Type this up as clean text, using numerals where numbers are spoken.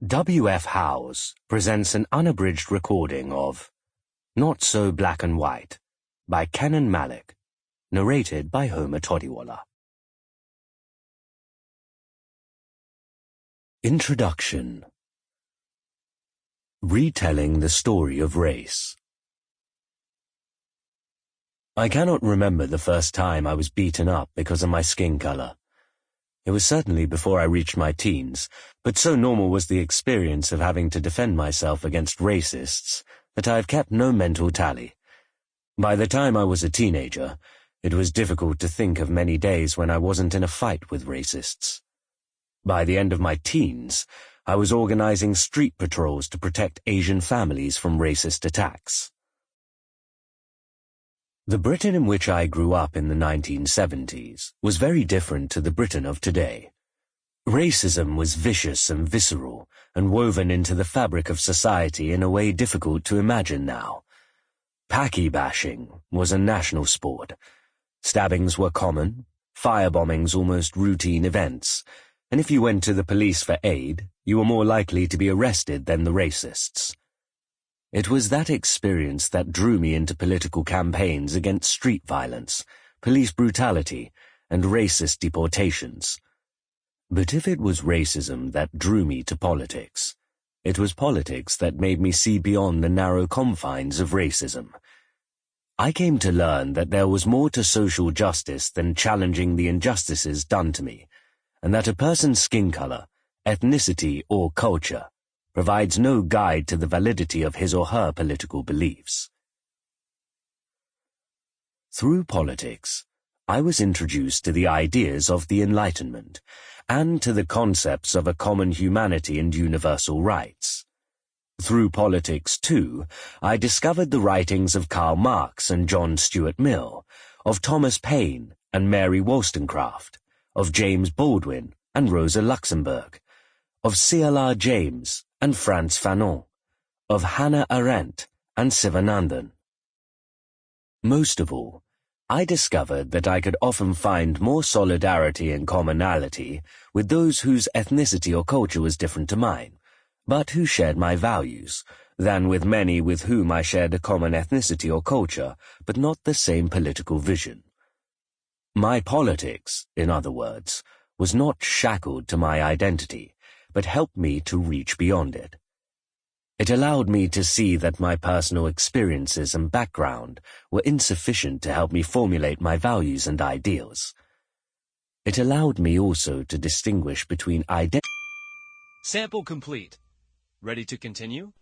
W.F. Howes presents an unabridged recording of Not So Black and White by Kenan Malik, narrated by Todiwala. Introduction. Retelling the story of race. I cannot remember the first time I was beaten up because of my skin color. It was certainly before I reached my teens, but so normal was the experience of having to defend myself against racists that I have kept no mental tally. By the time I was a teenager, it was difficult to think of many days when I wasn't in a fight with racists. By the end of my teens, I was organizing street patrols to protect Asian families from racist attacks. The Britain in which I grew up in the 1970s was very different to the Britain of today. Racism was vicious and visceral, and woven into the fabric of society in a way difficult to imagine now. Paki bashing was a national sport. Stabbings were common, firebombings almost routine events, and if you went to the police for aid, you were more likely to be arrested than the racists. It was that experience that drew me into political campaigns against street violence, police brutality, and racist deportations. But if it was racism that drew me to politics, it was politics that made me see beyond the narrow confines of racism. I came to learn that there was more to social justice than challenging the injustices done to me, and that a person's skin color, ethnicity, or culture provides no guide to the validity of his or her political beliefs. Through politics, I was introduced to the ideas of the Enlightenment and to the concepts of a common humanity and universal rights. Through politics, too, I discovered the writings of Karl Marx and John Stuart Mill, of Thomas Paine and Mary Wollstonecraft, of James Baldwin and Rosa Luxemburg, of C.L.R. James and Frantz Fanon, of Hannah Arendt and Sivanandan. Most of all, I discovered that I could often find more solidarity and commonality with those whose ethnicity or culture was different to mine, but who shared my values, than with many with whom I shared a common ethnicity or culture, but not the same political vision. My politics, in other words, was not shackled to my identity, but helped me to reach beyond it. It allowed me to see that my personal experiences and background were insufficient to help me formulate my values and ideals. It allowed me also to distinguish between Sample complete. Ready to continue?